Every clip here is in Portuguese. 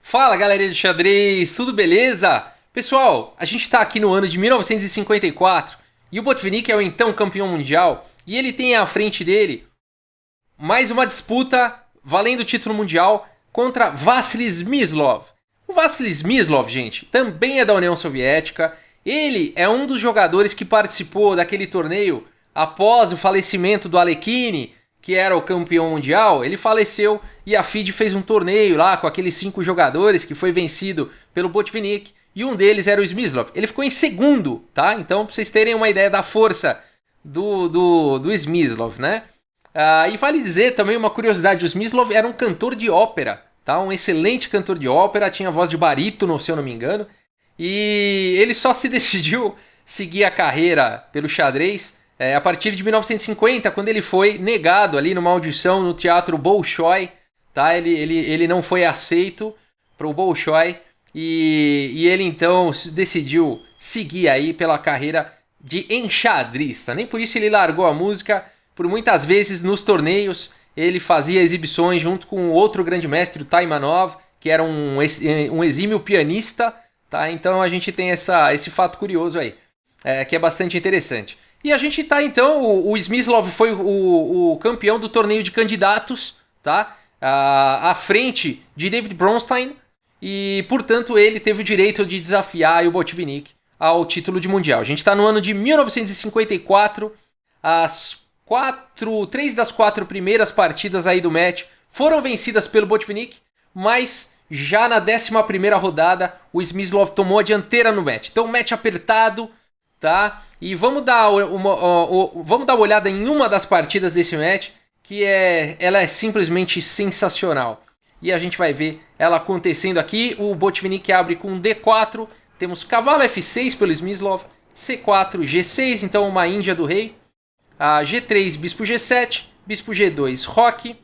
Fala galerinha do xadrez, tudo beleza? Pessoal, a gente está aqui no ano de 1954 e o Botvinnik é o então campeão mundial e ele tem à frente dele mais uma disputa valendo o título mundial contra Vassili Smyslov. O Vassili Smyslov, gente, também é da União Soviética. Ele é um dos jogadores que participou daquele torneio após o falecimento do Alekhine, que era o campeão mundial. Ele faleceu e a FIDE fez um torneio lá com aqueles 5 jogadores que foi vencido pelo Botvinnik e um deles era o Smyslov. Ele ficou em segundo, tá? Então, pra vocês terem uma ideia da força do Smyslov, né? E vale dizer também uma curiosidade, o Smyslov era um cantor de ópera, tá? Um excelente cantor de ópera, tinha voz de barítono, se eu não me engano, e ele só se decidiu seguir a carreira pelo xadrez a partir de 1950, quando ele foi negado ali numa audição no Teatro Bolshoi, tá? Ele não foi aceito para o Bolshoi e ele então decidiu seguir aí pela carreira de enxadrista. Nem por isso ele largou a música. Por muitas vezes nos torneios ele fazia exibições junto com outro grande mestre, o Taimanov, que era um exímio pianista, tá? Então a gente tem esse fato curioso aí, que é bastante interessante. E a gente tá então, o Smyslov foi o campeão do torneio de candidatos, tá? À frente de David Bronstein, e portanto ele teve o direito de desafiar o Botvinnik ao título de mundial. A gente tá no ano de 1954, três das 4 primeiras partidas aí do match foram vencidas pelo Botvinnik, mas já na 11ª rodada o Smyslov tomou a dianteira no match. Então match apertado, tá? E vamos dar uma olhada em uma das partidas desse match, que ela é simplesmente sensacional. E a gente vai ver ela acontecendo aqui. O Botvinnik abre com D4, temos cavalo F6 pelo Smyslov, C4, G6, então uma índia do rei, G3, bispo G7, bispo G2, roque,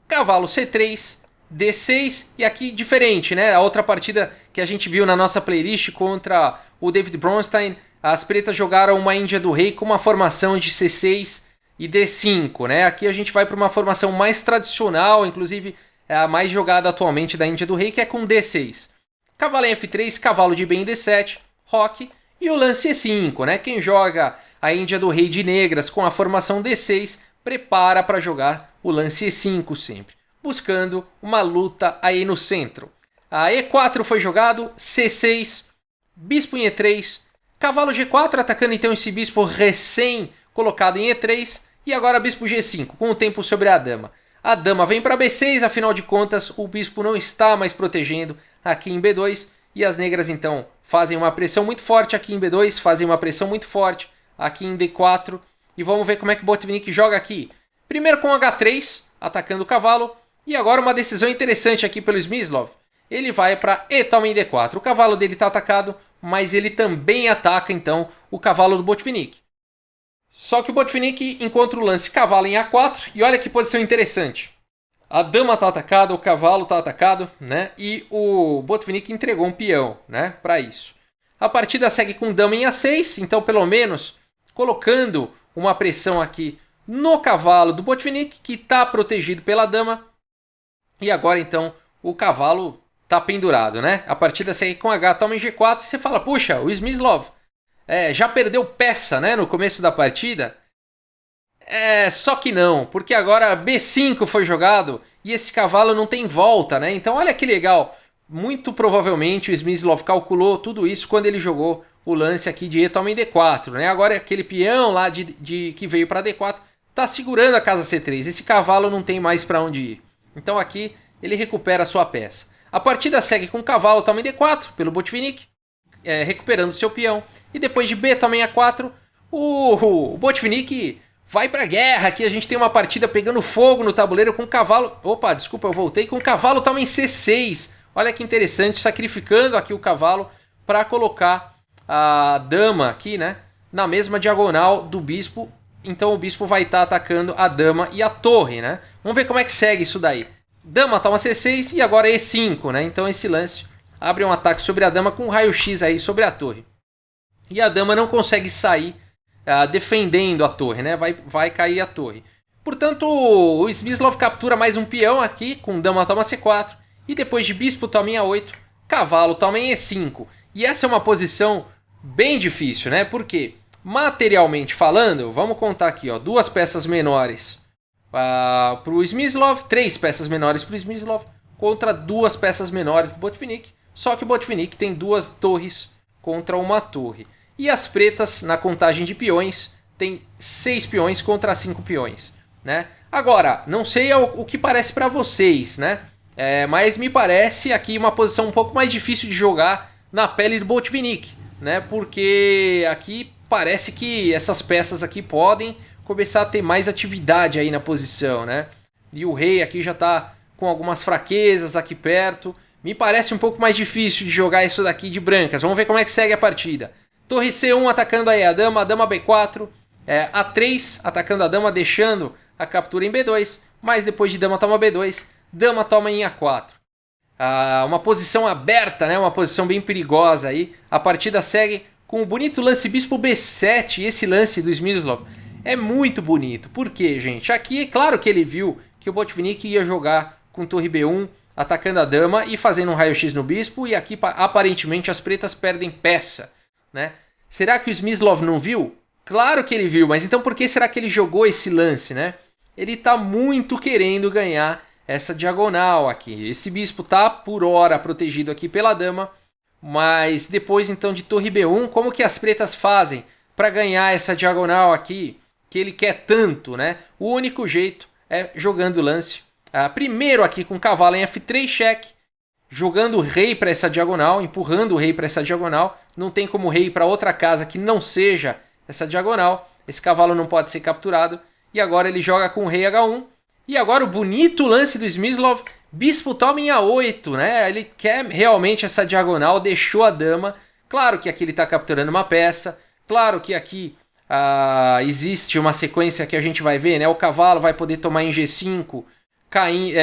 cavalo C3, D6, e aqui diferente, né? A outra partida que a gente viu na nossa playlist contra o David Bronstein, as pretas jogaram uma índia do rei com uma formação de C6 e D5, né? Aqui a gente vai para uma formação mais tradicional, inclusive é a mais jogada atualmente da índia do rei, que é com D6. Cavalo em F3, cavalo de bem em D7, roque, e o lance E5, né? Quem joga a índia do rei de negras com a formação D6, prepara para jogar o lance E5 sempre, buscando uma luta aí no centro. A E4 foi jogado, C6, bispo em E3, cavalo G4, atacando então esse bispo recém colocado em E3, e agora bispo G5, com o tempo sobre a dama. A dama vem para B6, afinal de contas o bispo não está mais protegendo aqui em B2, e as negras então fazem uma pressão muito forte aqui em B2, fazem uma pressão muito forte aqui em D4, e vamos ver como é que o Botvinnik joga aqui. Primeiro com H3, atacando o cavalo, e agora uma decisão interessante aqui pelo Smyslov. Ele vai para E toma em D4, o cavalo dele está atacado, mas ele também ataca então o cavalo do Botvinnik. Só que o Botvinnik encontra o lance cavalo em A4, e olha que posição interessante. A dama está atacada, o cavalo está atacado, né? E o Botvinnik entregou um peão, né? Para isso. A partida segue com dama em A6, então pelo menos colocando uma pressão aqui no cavalo do Botvinnik, que está protegido pela dama. E agora então o cavalo está pendurado, né? A partida segue com H toma em G4, e você fala, puxa, o Smyslov já perdeu peça, né, no começo da partida. Só que não, porque agora B5 foi jogado e esse cavalo não tem volta, né? Então olha que legal, muito provavelmente o Smyslov calculou tudo isso quando ele jogou o lance aqui de E toma em D4, né? Agora aquele peão lá que veio para D4 tá segurando a casa C3, esse cavalo não tem mais para onde ir. Então aqui ele recupera a sua peça. A partida segue com cavalo toma em D4 pelo Botvinnik, recuperando seu peão. E depois de B toma em A4, o Botvinnik vai pra guerra. Aqui a gente tem uma partida pegando fogo no tabuleiro com o cavalo... Opa, desculpa, eu voltei. Com o cavalo toma em C6. Olha que interessante, sacrificando aqui o cavalo para colocar a dama aqui, né, na mesma diagonal do bispo. Então o bispo vai estar atacando a dama e a torre, né? Vamos ver como é que segue isso daí. Dama toma C6 e agora E5, né? Então esse lance abre um ataque sobre a dama com um raio-x aí sobre a torre. E a dama não consegue sair defendendo a torre, né? Vai cair a torre. Portanto, o Smyslov captura mais um peão aqui com dama toma C4 E depois de bispo toma em A8, cavalo toma em E5. E essa é uma posição bem difícil, né? Porque, materialmente falando, vamos contar aqui, ó, 2 peças menores para o Smyslov, 3 peças menores para o Smyslov, contra 2 peças menores do Botvinnik. Só que o Botvinnik tem 2 torres contra uma torre. E as pretas, na contagem de peões, tem 6 peões contra 5 peões, né? Agora, não sei o que parece para vocês, né? Mas me parece aqui uma posição um pouco mais difícil de jogar na pele do Botvinnik, né? Porque aqui parece que essas peças aqui podem começar a ter mais atividade aí na posição, né? E o rei aqui já tá com algumas fraquezas aqui perto. Me parece um pouco mais difícil de jogar isso daqui de brancas. Vamos ver como é que segue a partida. Torre C1 atacando aí a dama B4. A3 atacando a dama, deixando a captura em B2. Mas depois de dama toma B2, dama toma em A4. Uma posição aberta, né? Uma posição bem perigosa aí. A partida segue com o bonito lance bispo B7. E esse lance do Smyslov é muito bonito. Por quê, gente? Aqui é claro que ele viu que o Botvinnik ia jogar com torre B1, atacando a dama e fazendo um raio-x no bispo. E aqui aparentemente as pretas perdem peça, né? Será que o Smyslov não viu? Claro que ele viu, mas então por que será que ele jogou esse lance, né? Ele está muito querendo ganhar essa diagonal aqui. Esse bispo tá por hora protegido aqui pela dama, mas depois então de torre B1, como que as pretas fazem para ganhar essa diagonal aqui que ele quer tanto, né? O único jeito é jogando o lance primeiro aqui com cavalo em F3 cheque, jogando o rei para essa diagonal, empurrando o rei para essa diagonal. Não tem como o rei ir para outra casa que não seja essa diagonal. Esse cavalo não pode ser capturado. E agora ele joga com o rei H1. E agora o bonito lance do Smyslov, bispo toma em A8, né? Ele quer realmente essa diagonal, deixou a dama. Claro que aqui ele está capturando uma peça. Claro que aqui existe uma sequência que a gente vai ver, né? O cavalo vai poder tomar em G5,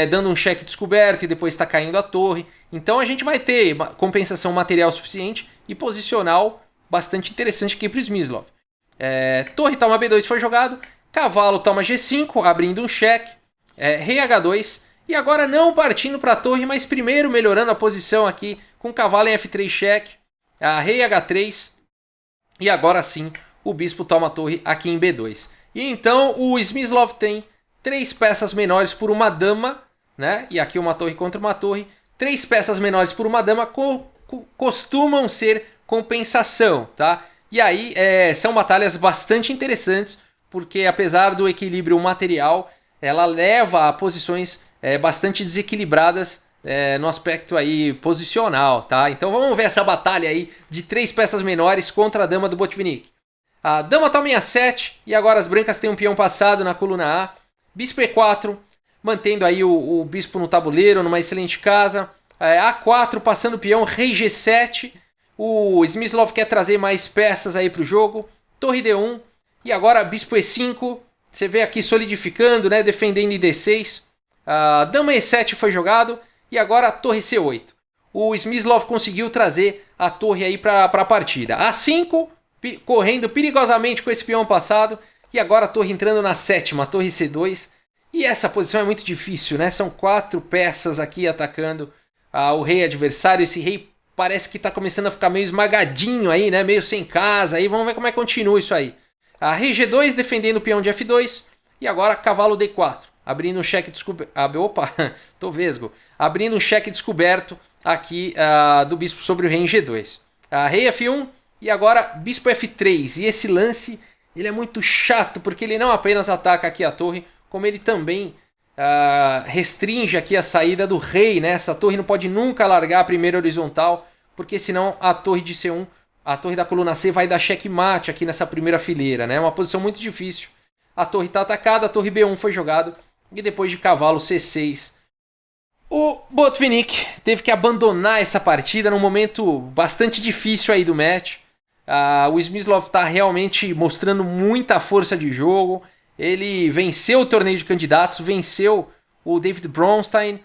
dando um cheque descoberto e depois está caindo a torre. Então a gente vai ter compensação material suficiente e posicional bastante interessante aqui para o Smyslov. Torre toma B2 foi jogado, cavalo toma G5, abrindo um cheque, rei H2, e agora não partindo para a torre, mas primeiro melhorando a posição aqui com cavalo em F3 cheque, rei H3, e agora sim o bispo toma a torre aqui em B2. E então o Smyslov tem 3 peças menores por uma dama, né? E aqui uma torre contra uma torre. 3 peças menores por uma dama costumam ser compensação, tá? E aí são batalhas bastante interessantes, porque apesar do equilíbrio material, ela leva a posições bastante desequilibradas no aspecto aí posicional, tá? Então vamos ver essa batalha aí de 3 peças menores contra a dama do Botvinnik. A dama toma em A7 e agora as brancas têm um peão passado na coluna A. Bispo E4, mantendo aí o bispo no tabuleiro, numa excelente casa. A4 passando o peão, rei G7. O Smyslov quer trazer mais peças aí para o jogo. Torre D1 e agora bispo E5. Você vê aqui solidificando, né, defendendo em D6. A dama E7 foi jogado e agora a torre C8. O Smyslov conseguiu trazer a torre aí para a partida. A5, correndo perigosamente com esse peão passado. E agora a torre entrando na sétima, a torre C2. E essa posição é muito difícil, né? São 4 peças aqui atacando o rei adversário. Esse rei parece que está começando a ficar meio esmagadinho aí, né? Meio sem casa. Aí vamos ver como é que continua isso aí. A rei G2 defendendo o peão de F2. E agora cavalo D4. Abrindo um cheque descoberto. Opa, tô vesgo. Abrindo um cheque descoberto aqui do bispo sobre o rei em G2. Rei F1 e agora bispo F3. E esse lance ele é muito chato, porque ele não apenas ataca aqui a torre, como ele também restringe aqui a saída do rei, né? Essa torre não pode nunca largar a primeira horizontal, porque senão a torre de C1, a torre da coluna C vai dar checkmate aqui nessa primeira fileira, né? É uma posição muito difícil. A torre está atacada, a torre B1 foi jogado, e depois de cavalo C6, o Botvinnik teve que abandonar essa partida num momento bastante difícil aí do match. O Smyslov está realmente mostrando muita força de jogo. Ele venceu o torneio de candidatos, venceu o David Bronstein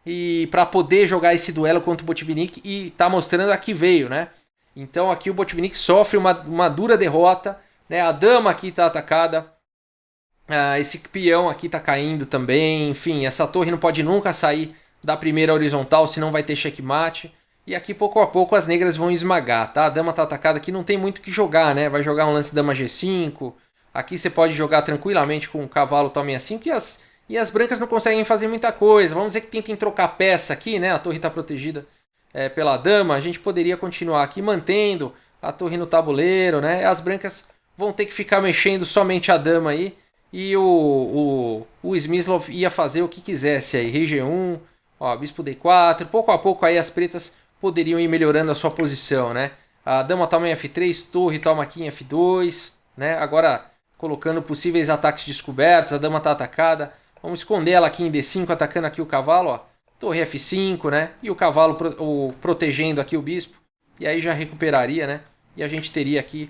e para poder jogar esse duelo contra o Botvinnik, e está mostrando a que veio, né? Então aqui o Botvinnik sofre uma dura derrota, né? A dama aqui está atacada, esse peão aqui está caindo também. Enfim, essa torre não pode nunca sair da primeira horizontal, senão vai ter checkmate. E aqui pouco a pouco as negras vão esmagar, tá? A dama tá atacada aqui, não tem muito o que jogar, né? Vai jogar um lance dama G5. Aqui você pode jogar tranquilamente com o cavalo toma E5 e as brancas não conseguem fazer muita coisa. Vamos dizer que tentem trocar peça aqui, né? A torre tá protegida pela dama. A gente poderia continuar aqui mantendo a torre no tabuleiro, né? As brancas vão ter que ficar mexendo somente a dama aí. E o Smyslov ia fazer o que quisesse aí. Rei G1, ó, bispo D4. Pouco a pouco aí as pretas poderiam ir melhorando a sua posição, né? A dama toma em F3, torre toma aqui em F2, né? Agora colocando possíveis ataques descobertos, a dama tá atacada. Vamos esconder ela aqui em D5, atacando aqui o cavalo, ó. Torre F5, né? E o cavalo protegendo aqui o bispo. E aí já recuperaria, né? E a gente teria aqui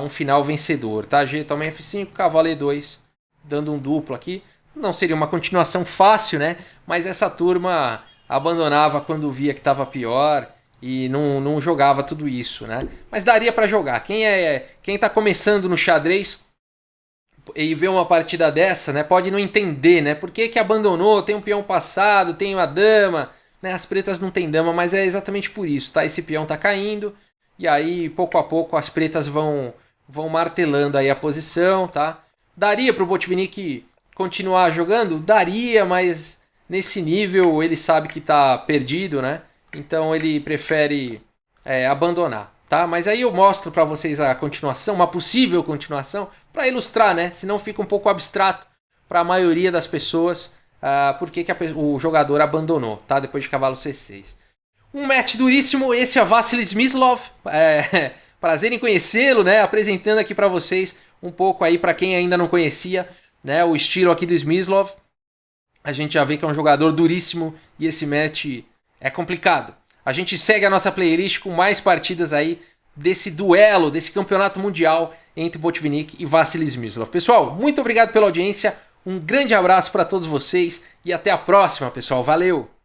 um final vencedor, tá? G toma em F5, cavalo E2, dando um duplo aqui. Não seria uma continuação fácil, né? Mas essa turma abandonava quando via que estava pior e não jogava tudo isso, né? Mas daria para jogar. Quem tá começando no xadrez e vê uma partida dessa, né? Pode não entender, né? Por que abandonou? Tem um peão passado, tem uma dama, né? As pretas não tem dama, mas é exatamente por isso, tá? Esse peão tá caindo e aí pouco a pouco as pretas vão martelando aí a posição, tá? Daria pro Botvinnik continuar jogando? Daria, mas nesse nível ele sabe que tá perdido, né? Então ele prefere abandonar, tá? Mas aí eu mostro para vocês a continuação, uma possível continuação, para ilustrar, né? Senão fica um pouco abstrato para a maioria das pessoas por que o jogador abandonou, tá? Depois de cavalo C6. Um match duríssimo, esse é Vasily Smyslov. Prazer em conhecê-lo, né? Apresentando aqui para vocês um pouco aí para quem ainda não conhecia, né? O estilo aqui do Smyslov. A gente já vê que é um jogador duríssimo e esse match é complicado. A gente segue a nossa playlist com mais partidas aí desse duelo, desse campeonato mundial entre Botvinnik e Vasily Smyslov. Pessoal, muito obrigado pela audiência, um grande abraço para todos vocês e até a próxima, pessoal. Valeu!